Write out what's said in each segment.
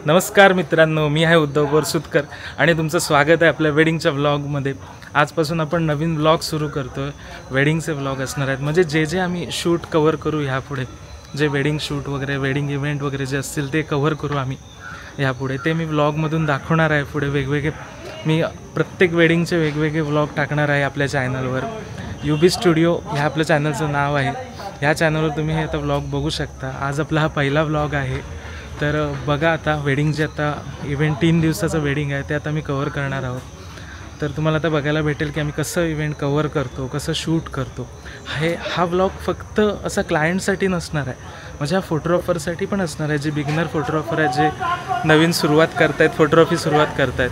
नमस्कार मित्रांनो, मी आहे उद्धव बोरसुतकर आणि तुमचं स्वागत आहे आपल्या वेडिंगच्या व्लॉगमध्ये। आजपासून आपण नवीन व्लॉग सुरू करतोय। वेडिंगचे व्लॉग असणार आहेत, म्हणजे जे आम्ही शूट कव्हर करू ह्यापुढे, जे वेडिंग शूट वगैरे वेडिंग इव्हेंट वगैरे जे असतील ते कव्हर करू आम्ही ह्यापुढे। ते मी व्लॉगमधून दाखवणार आहे पुढे वेगवेगळे। मी प्रत्येक वेडिंगचे वेगवेगळे व्लॉग टाकणार आहे आपल्या चॅनलवर। UB स्टुडिओ ह्या आपल्या चॅनलचं नाव आहे। ह्या चॅनलवर तुम्ही हे आता व्लॉग बघू शकता। आज आपला हा पहिला व्लॉग आहे, तर बघा आता वेडिंगचे आता इव्हेंट 3 दिवसाचं वेडिंग आहे ते आता मी कव्हर करणार आहोत। तर तुम्हाला आता बघायला भेटेल की आम्ही कसं इव्हेंट कव्हर करतो, कसं शूट करतो। हा व्लॉग फक्त असा क्लायंटसाठी नसणार आहे, म्हणजे हा फोटोग्राफरसाठी पण असणार आहे। जे बिगिनर फोटोग्राफर आहेत, जे नवीन सुरुवात करतायत, फोटोग्राफी सुरुवात करतायत,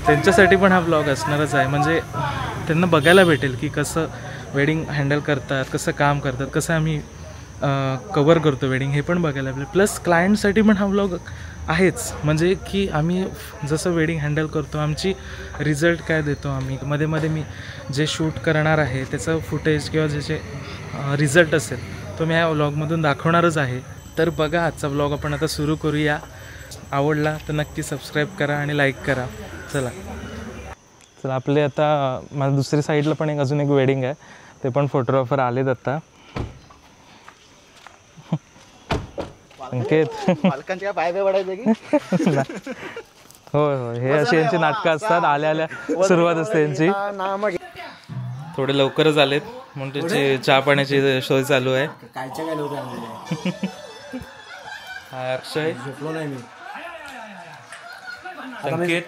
त्यांच्यासाठी पण हा व्लॉग असणारच आहे। म्हणजे त्यांना बघायला भेटेल की कसं वेडिंग हँडल करतात, कसं काम करतात, कसं आम्ही कव्हर करतो वेडिंग, हे पण बघायला भेटेल। प्लस क्लायंटसाठी पण हा व्लॉग आहेच, म्हणजे की आम्ही जसं वेडिंग हँडल करतो, आमची रिझल्ट काय देतो आम्ही, मध्ये मध्ये मी जे शूट करणार आहे त्याचं फुटेज किंवा जे रिझल्ट असेल तो मी ह्या व्लॉगमधून दाखवणारच आहे। तर बघा आजचा व्लॉग आपण आता सुरू करूया। आवडला तर नक्की सबस्क्राईब करा आणि लाईक करा। चला आपले आता मला दुसरी साईडला पण अजून एक वेडिंग आहे, ते पण फोटोग्राफर आलेत आता। संकेत मालकांच्या पाय पडायचं की होय होय, हे अशी यांची नाटकं असतात। आल्या आल्या सुरुवात असते यांची। थोडे लवकरच आलेत म्हणून त्याची चहा पाण्याची सोय चालू आहे। कायच्या काय लोक हा अक्षय, झोपलो नाही मी। संकेत,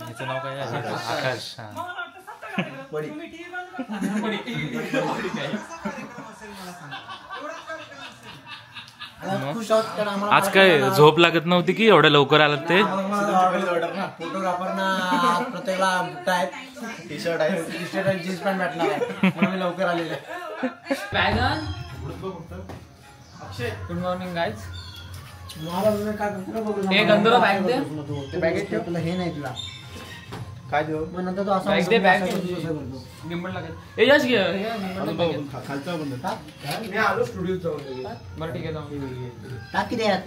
याचं नाव काय आहे? आकाश। आज काय झोप लागत नव्हती की एवढ्या लवकर आलात ते? फोटोग्राफरना प्रत्येकाला बुट्टा आहेत, टी शर्ट आहे, जीन्स पॅन्ट भेटणार आहे म्हणून मी लवकर आलेले। Good morning guys. हे गंधर्व बॅग दे, ते बॅगेत ठेव। तुला हे नाही तुला काय देऊ मग नंतर तो असा बॅग दे, बॅग गिम्बल लागेल। ए यश घे, खालचा बंद टाक। मी आलो स्टुडिओत जाऊन। बरं ठीक आहे, जाऊ टाक किती आहेत?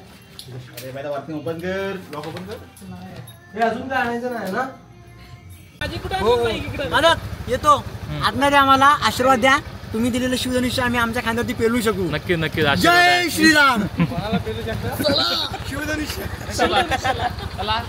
अरे बाय वरती ओपन कर, लॉक ओपन कर। हे अजून काय आणायचं नाही ना? मालक येतो आतमध्ये, आम्हाला आशीर्वाद द्या। तुम्ही दिलेलं शिवधनुष्य आम्ही आमच्या खांद्यावरती पेलू शकू। नक्की नक्की। जय श्रीराम। कोणाला पेलू शकता? चला शिवधनुष्य। चला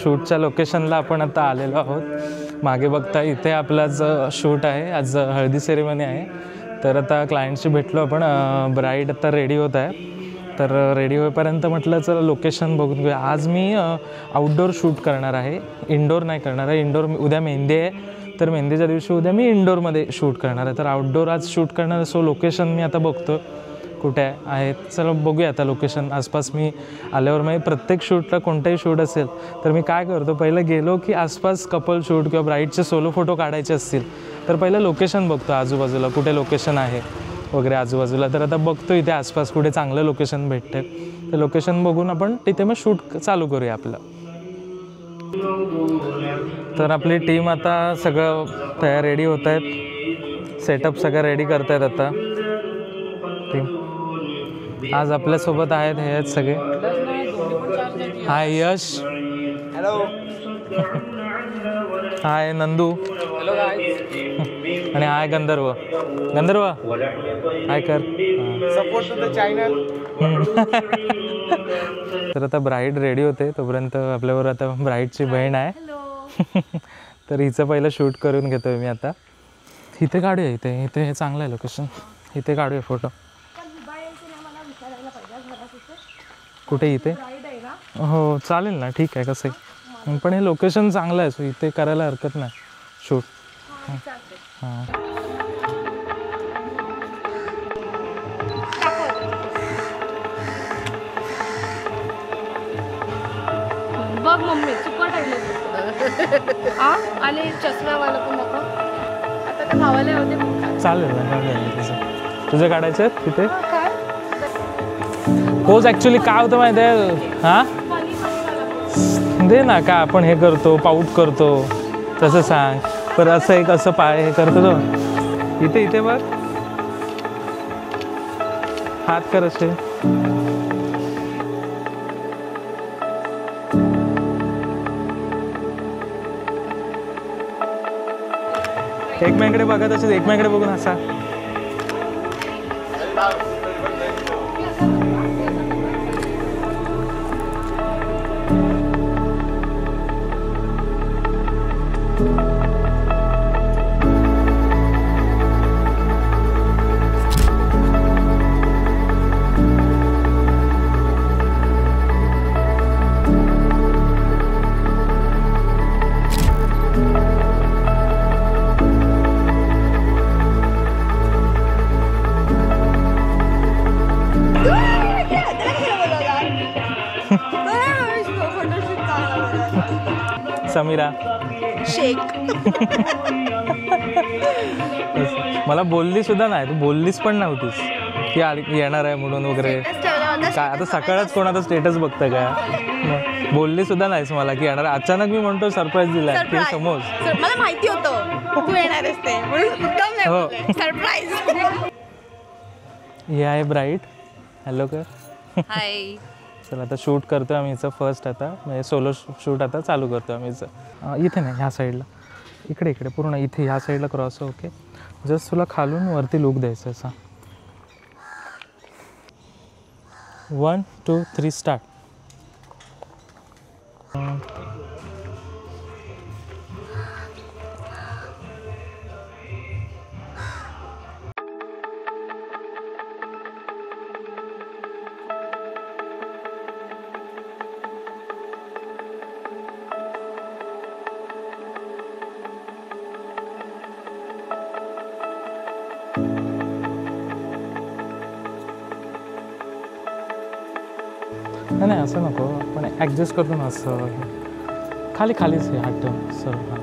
शूटच्या लोकेशनला आपण आता आलेलो आहोत। मागे बघता इथे आपला जो शूट आहे, आज हळदी सेरेमनी आहे। तर आता क्लायंटशी भेटलो आपण। ब्राईड आता रेडी होत आहे, तर रेडी होईपर्यंत म्हटलं चला लोकेशन बघून घेऊया। आज मी आउटडोर शूट करणार आहे, इनडोर नाही करणार आहे। इनडोर उद्या मेहंदी आहे, तर मेहंदीच्या दिवशी उद्या मी इनडोरमध्ये शूट करणार आहे। तर आउटडोर आज शूट करणार आहे। सो लोकेशन मी आता बघतो कुठे आहेत. चला बघूया आता लोकेशन आसपास. मी आल्यावर मग प्रत्येक शूटला कोणताही शूट असेल तर मी काय करतो, पहिलं गेलो की आसपास कपल शूट किंवा ब्राईडचे सोलो फोटो काढायचे असतील तर पहिलं लोकेशन बघतो आजूबाजूला कुठे लोकेशन आहे वगैरे आजूबाजूला. तर आता बघतो इथे आसपास कुठे चांगलं लोकेशन भेटतं, ते लोकेशन बघून आपण तिथे मग शूट चालू करूया आपलं. तर आपली टीम आता सगळं तयार रेडी होत आहेत, सेटअप सगळं रेडी करत आहेत आता टीम. आज आपल्यासोबत आहेत हे आहेत सगळे. Hi Yash, hello. Hi Nandu, hello guys. आणि हाय गंधर्व. गंधर्व हाय कर. Support to the channel. तर आता ब्राईड रेडी होते, तोपर्यंत आपल्यावर आता ब्राईडची बहीण आहे. तर हिचं पहिलं शूट करून घेतोय मी आता. इथे काढूया, इथे इथे हे चांगलं आहे लोकेशन, इथे काढूया फोटो. कुठे इथे? हो चालेल ना, ठीक आहे. कसं आहे पण हे लोकेशन चांगलं आहे, सो इथे करायला हरकत नाही शूट. हां बघ मम्मी चुकट आणि चष्म्यावाला पण नको. आता ते भावाला होते. चालेल ना, चालेल. तुझं काढायचं आहे तिथे. काय पोज ॲक्च्युली काय होतं माहिती आहे? हां दे ना, काय आपण हे करतो पाऊट करतो तसं सांग. पर असं एक असं पाय हे करतो तो इथे इथे बघ, हात कर असे. एकमेकांकडे बघत असेल, एकमेकांकडे बघून हसा. समीरा शेक. मला बोलली सुद्धा नाही, तू बोललीस पण नव्हतीस की येणार आहे म्हणून वगैरे. काय आता सकाळच कोणाचा स्टेटस बघतं काय? बोलली सुद्धा नाहीस मला की येणार. अचानक मी म्हणतो सरप्राईज दिलाय की समोर. मला माहिती होतं तू येणार आहेस ते, म्हणून हो. सरप्राईज. हे आहे ब्राईड. हॅलो कर. हाय. चला आता शूट करतो आम्ही हिचं फर्स्ट. आता म्हणजे सोलो शूट आता चालू करतो आम्ही हिचं. इथे नाही, ह्या साईडला, इकडे इकडे पूर्ण इथे ह्या साईडला क्रॉस. ओके, जस्ट तुला खालून वरती लुक द्यायचं असा. 1 2 3 स्टार्ट. नाही असं नको, आपण ॲडजस्ट करतो ना असं. खाली खालीच आहे हात ठेवून सर. हां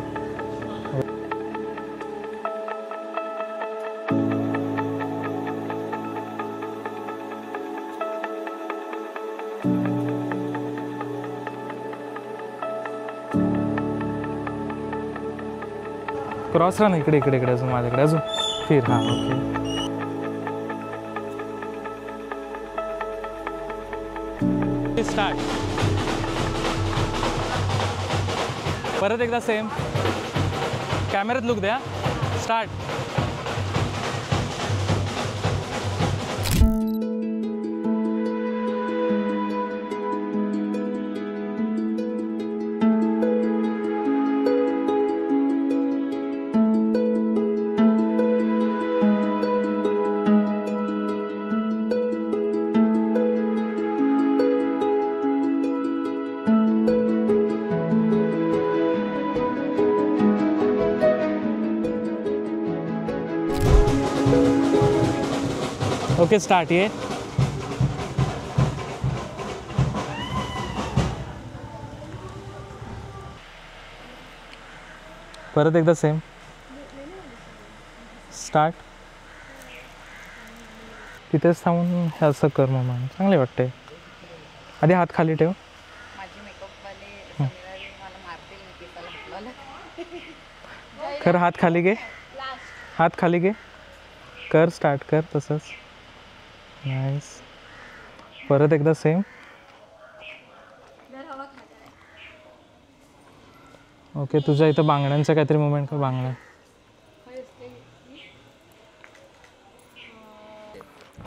क्रॉस राहा ना, इकडे इकडे इकडे अजून माझ्याकडे अजून फिर. हां ओके. स्टार्ट. परत एकदा सेम कॅमेऱ्यात लुक द्या. स्टार्ट. Okay start. ये परत एकदा सेम स्टार्ट. तिथेच थांबून हे असं कर मग चांगले वाटते. आधी हात खाली ठेव. कर हात खाली घे. हात खाली घे. कर स्टार्ट कर तसंच. नाईस. परत एकदा सेम. ओके तुझ्या इथं बांगड्यांचं काहीतरी मुवमेंट कर. बांगड्या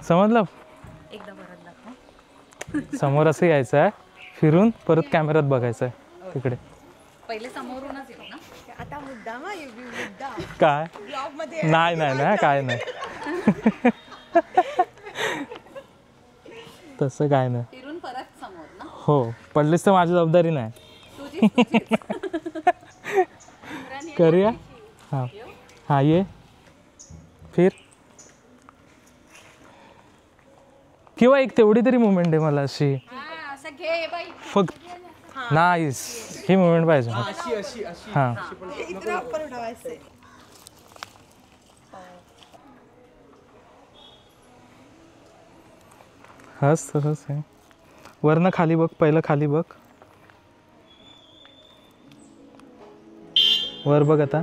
समजलं. समोर असं यायचं आहे फिरून परत कॅमेऱ्यात बघायचं आहे तिकडे. पहिले समोरूनच येतो ना. आता मुद्दा काय नाही नाही नाही काय नाही. तसं काय नाही. फिरून परत समोर ना. हो पडलीस तर माझी जबाबदारी नाही. करूया. हां हां ये फिर. किंवा एक तेवढी तरी मुवमेंट आहे मला अशी फक्त. नाईस. ही मुवमेंट पाहिजे. हां हस तसंच आहे. वरनं खाली बघ. पहिलं खाली बघ. वर बघ आता.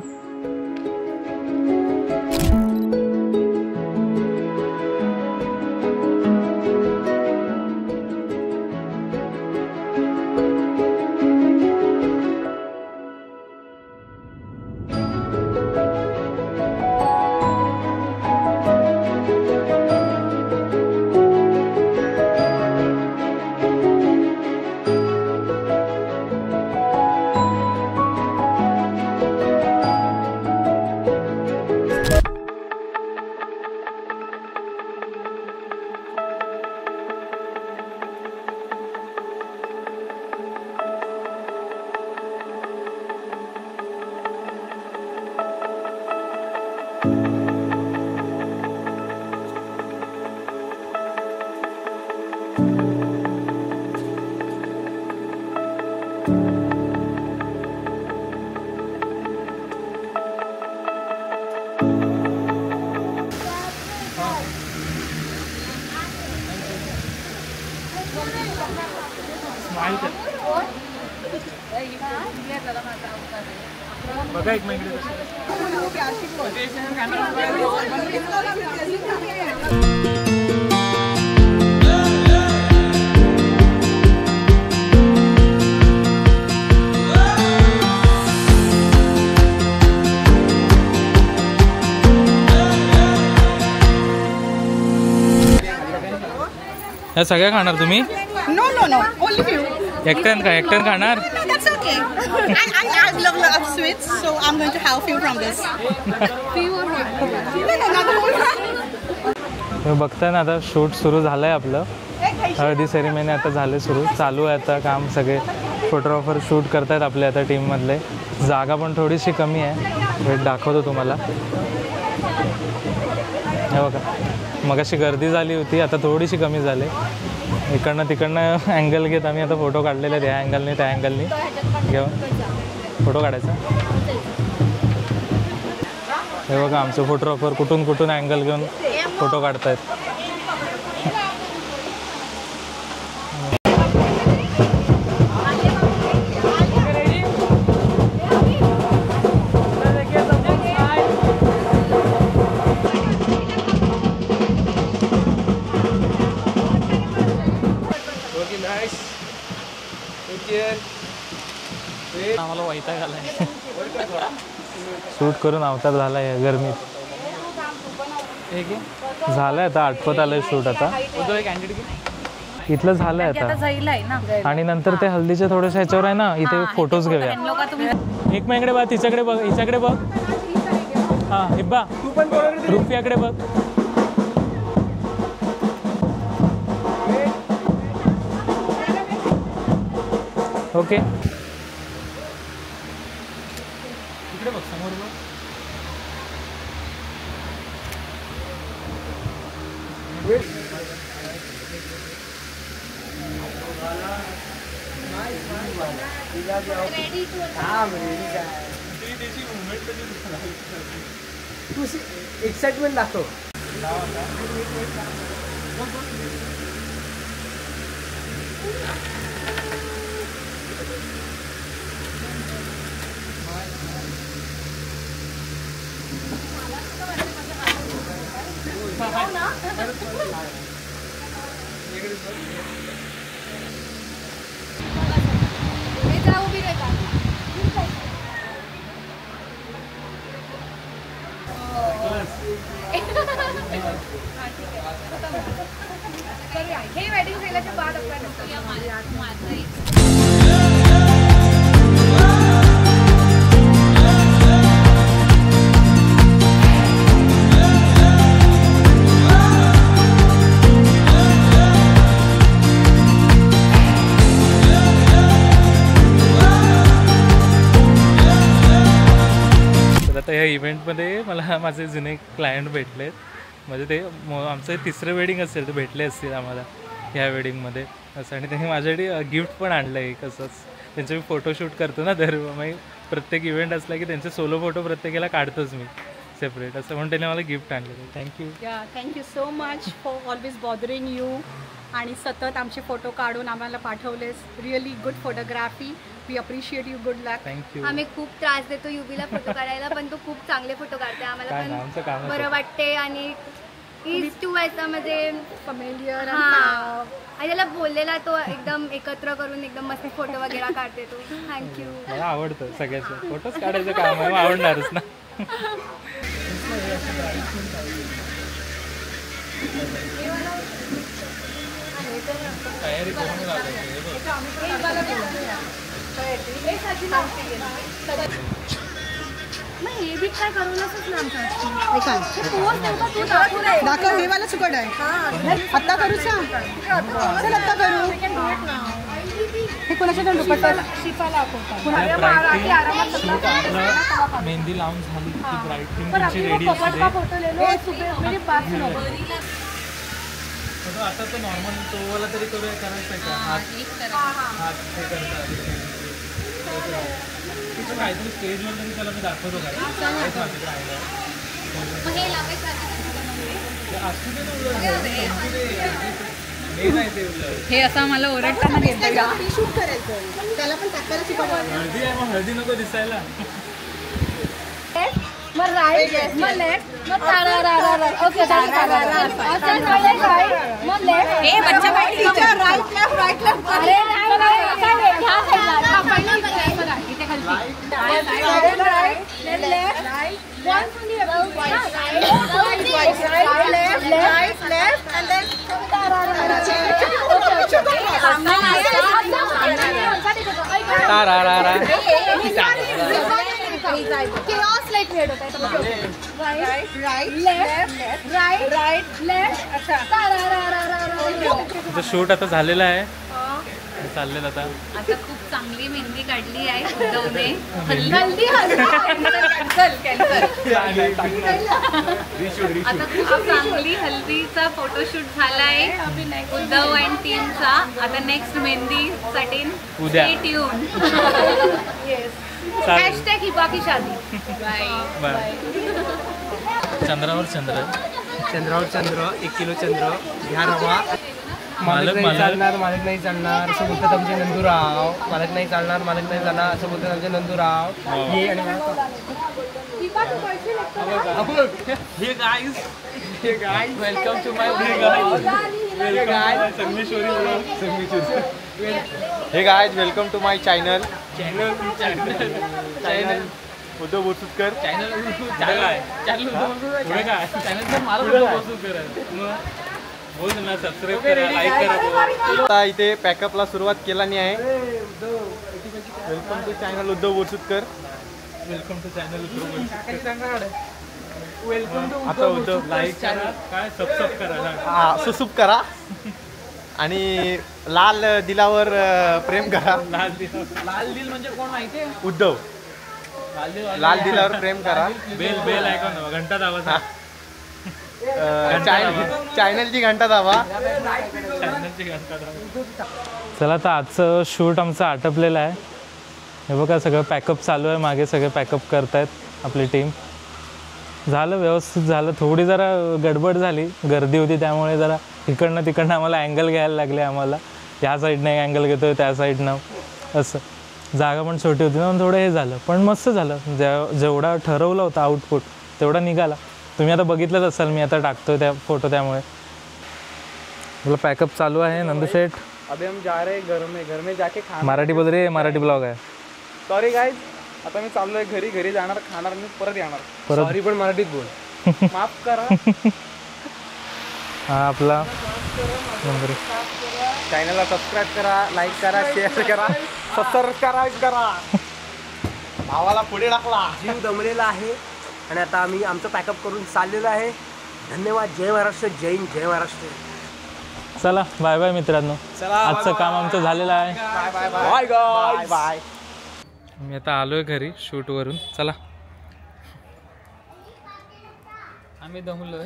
बघा एक मिनिट. ह्या सगळ्या खाणार तुम्ही? No, only few. एकट्यान का एकट्यान खाणार? No, that's okay. I love sweets, so I'm going to have few from this. Few or not? No, not the whole. तुम्ही बघताय ना आता शूट सुरू झालं आहे आपलं. हळदी सेरेमनी आता झाले सुरू. चालू आहे आता काम. सगळे फोटोग्राफर शूट करतायत आपले आता टीममधले. जागा पण थोडीशी कमी आहे. वेट दाखवतो तुम्हाला. हे बघा मगाशी गर्दी झाली होती आता थोडीशी कमी झाली. इकडनं तिकडनं अँगल घेत आम्ही आता फोटो काढलेले आहेत. ह्या अँगलने त्या अँगलने घेऊन फोटो काढायचा. हे बघा आमचे फोटोग्राफर कुठून कुठून अँगल घेऊन फोटो काढतायत. आम्हाला वैताग आलाय. शूट करून अवतार झाला आहे गरमीत. झालंय आता आटपत आलंय शूट. आता इथलं झालंय आता. आणि नंतर ते हल्दीच्या थोड्याशा ह्याच्यावर आहे ना इथे फोटोज घेऊया. एक मिनिट बघ तिच्याकडे बघ हिच्याकडे बघ. हां हिब्बा रुपयाकडे बघ. ओके इकडे बघ समोर बघ. तू एक्साइटमेंट दाखव. हे वेडिंग झाल्याच्या बाद आपल्याला आता ह्या इव्हेंटमध्ये मला माझे जुने क्लायंट भेटलेत. म्हणजे ते आमचं तिसरं वेडिंग असेल ते भेटले असतील आम्हाला ह्या वेडिंगमध्ये असं. आणि त्यांनी माझ्यासाठी गिफ्ट पण आणलं आहे. कसंच त्यांचे मी फोटोशूट करतो ना, तर मग प्रत्येक इव्हेंट असला की त्यांचे सोलो फोटो प्रत्येकाला काढतोच मी सेपरेट असं. म्हणून त्यांनी मला गिफ्ट आणलं. Thank you. Thank you so much for always bothering you आणि सतत आमचे फोटो काढून आम्हाला पाठवलेस. Really good photography. We appreciate you. Good luck. Thank you. आम्ही खूप त्रास देतो युवीला फोटो काढायला, पण तो खूप चांगले फोटो काढते. आम्हाला काय ना, आमचं पण कामच बरं आहे. वाटते आणि इज टू याच्यामध्ये फॅमिलियर. आणि त्याला बोललेला तो एकदम एकत्र करून एकदम मस्त फोटो वगैरे काढते तो. थँक्यू. मला आवडतं सगळ्याचं. फोटोच काढायचं काम आहे, मग आवडणारच ना. तयारी करून मग हे बी काय करूनच ना आमचं दाखव. हे मला सुकट आहे. आत्ता करू सांग. चल आत्ता करू. हे कोणाच्या दुपट्टा शिपाला मेहंदी लावून झाली की ब्राईटिंग तुमची रेडी असते. आता तर नॉर्मल तोवाला तरी करूया. करायचं हात हे करतात काहीतरी स्टेजवर तरी त्याला मी दाखवतो. हे असं मला ओरडताना घेतलं का. शूट करायचं त्याला पण टाकायला शिकवलं. हळदी आहे, मग हळदी नको दिसायला. मग राईट मग लेफ्ट मग ओके मग लेफ्ट हे बच्चा पाहिजे. Right left right left. अरे ह्या साईडला बघा इथे खाली right left chaos like create होता है. right left left अच्छा शूट आता झालेला आहे. चाललेलं आता खूप चांगली मेहंदी काढली आहे उद्धवने. हल्दी आता खूप चांगली हल्दीचा फोटोशूट झाला आहे उद्धव अँड टीमचा. आता नेक्स्ट मेहंदीसाठी उद्या. Stay tune. hashtag हिबा की शादी. बाय. चंद्रावर चंद्र. चंद्रावर चंद्र. 1 किलो चंद्र घ्या रवा. मालक नाही चालणार. मालक नाही चालणार असं बोलतात आमचे नंदूराव. मालक नाही चालणार. मालक नाही जाणार असं बोलतात आमचे नंदूराव. ये आणि हे guys welcome to my hey guys welcome to my channel channel Uddhav Borsutkar. बोल ना, सबस्क्राईब करा, लाईक करा. आता इथे पॅकअपला सुरुवात केल्याने आहे. Welcome to channel Uddhav Borsutkar. Welcome to channel Uddhav Borsutkar. आता उद्धव लाईक करा, काय सबस्क्राईब करा. सुसूप करा आणि लाल दिलावर प्रेम करा. लाल दिल म्हणजे कोण माहितीये? उद्धव. लाल दिलावर प्रेम करा. बेल ऐकून घंटा दावा. चॅनलची घंटा दाबा. चला, तर आजचं शूट आमचं आटपलेलं आहे. हे बघा सगळं पॅकअप चालू आहे, मागे सगळे पॅकअप करतायत आपली टीम. झालं व्यवस्थित झालं. थोडी जरा गडबड झाली, गर्दी होती त्यामुळे जरा इकडनं तिकडनं आम्हाला अँगल घ्यायला लागले. आम्हाला या साईडनं एक अँगल घेतो, त्या साईडनं असं. जागा पण छोटी होती ना, थोडं हे झालं, पण मस्त झालं. जेवढा ठरवलं होतं आउटपुट तेवढा निघाला. तुम्ही आता बघितलंच असाल, मी आता टाकतोय त्या फोटो. त्यामुळे आपलं पॅकअप चालू आहे. नंदू शेठ अभी हम जा रहे घर में जाके खाना. मराठी बोल रे, मराठी ब्लॉग आहे. सॉरी गाईज, आता मी चाललोय घरी जाणार, खाणार मी, परत येणार. सॉरी पण मराठीत बोल. माफ करा. हा आपला चॅनलला सबस्क्राईब करा, लाईक करा, शेअर करा, सबस्क्राईब करा. भावाला पुढे टाकला. जीव दमलेला आहे आणि आता आम्ही आमचं पॅकअप करून चाललेलो आहे. धन्यवाद. जय महाराष्ट्र. जय हिंद. जय महाराष्ट्र. चला बाय बाय मित्रांनो. आजचं काम आमचं झालेलं आहे. Bye bye bye bye bye. मी आता आलोय घरी शूटवरून. चला. आम्ही दमलोय.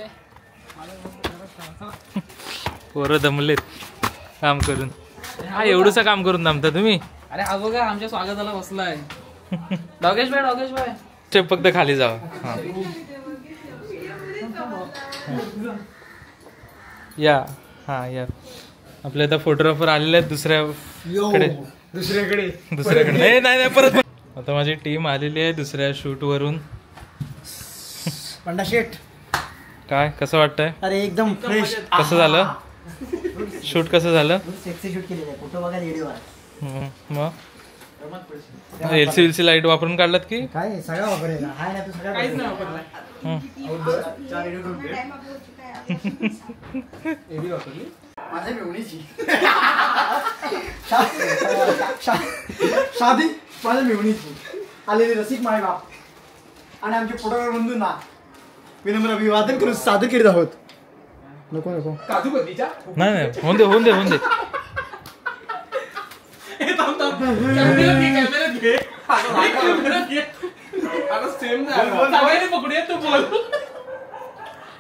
पोरं दमलेत काम करून. हा एवढंसं काम करून दमता तुम्ही? अरे हा बघा आमच्या स्वागताला बसलाय. डॉगेश भाई. ते फक्त खाली जावा. हा या. हा या. आपले आता फोटोग्राफर आलेले आहेत दुसऱ्याकडे. नाही परत. आता माझी टीम आलेली आहे दुसऱ्या शूटवरून. पंडा शेट काय कसं वाटतंय? अरे एकदम फ्रेश. कसं झालं शूट? कसं झालं? सेक्सी शूट केलेलं आहे. फोटो बघा व्हिडिओ. मग एलसी लाईट वापरून काढलात की काय? सगळं वापरायला हाय ना. तू सगळं काहीच नाही वापरला. माझ्या मेवणीची शादी माझ्या मेवणीची आलेले रसिक माय बाप आणि आमचे फोटोग्राफर बंधूंना विनम्र अभिवादन करून सादर करीत आहोत. नको काजू बदलीच्या नाही होऊन दे.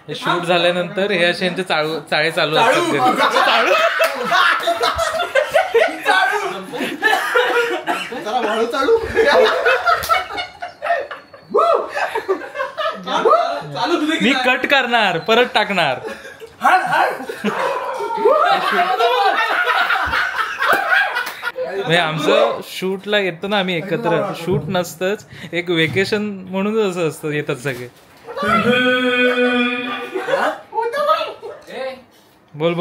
हे शूट झाल्यानंतर हे असे यांचे चाळे चालू असतात. मी कट करणार, परत टाकणार. आमचं शूटला येतो ना आम्ही एकत्र. शूट नसतंच, एक वेकेशन म्हणूनच असं असतं. येतात सगळे. बोल.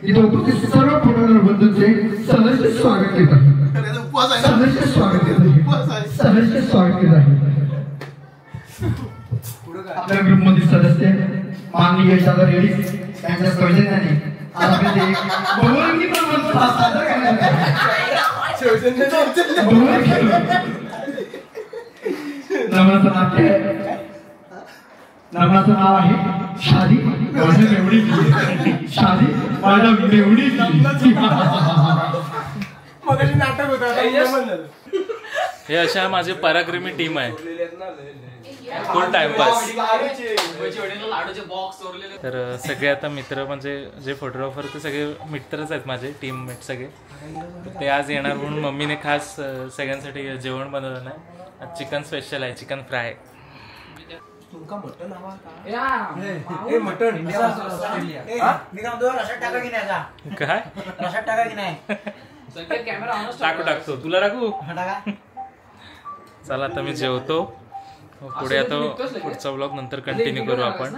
इथं उपस्थित सर्व फोटोग्राफर बंधूंचे सहर्ष स्वागत केलं आहे. आपल्या ग्रुपमधील सदस्य माननीय यशोदा रेड्डी यांच्या सौजन्याने आज आपल्याला एक बहुरंगी प्रबंध सादर करण्यात नमनाचं नाव आहे शादी माझ्या मेवणीची. शादी माझ्या मेवणीची. नाटक होतं. हे अशा माझे पराक्रमी टीम आहे. फुल टाइमपास. तर सगळे आता मित्र म्हणजे जे फोटोग्राफर ते सगळे मित्रच आहेत माझे, टीममेट सगळे. ते आज येणार म्हणून मम्मीने खास सगळ्यांसाठी जेवण बनवलं नाही. चिकन स्पेशल आहे, चिकन फ्राय. काय टाकतो तुला टाकू. चला आता मी जेवतो. पुढे आता पुढचा व्लॉग नंतर कंटिन्यू करू आपण.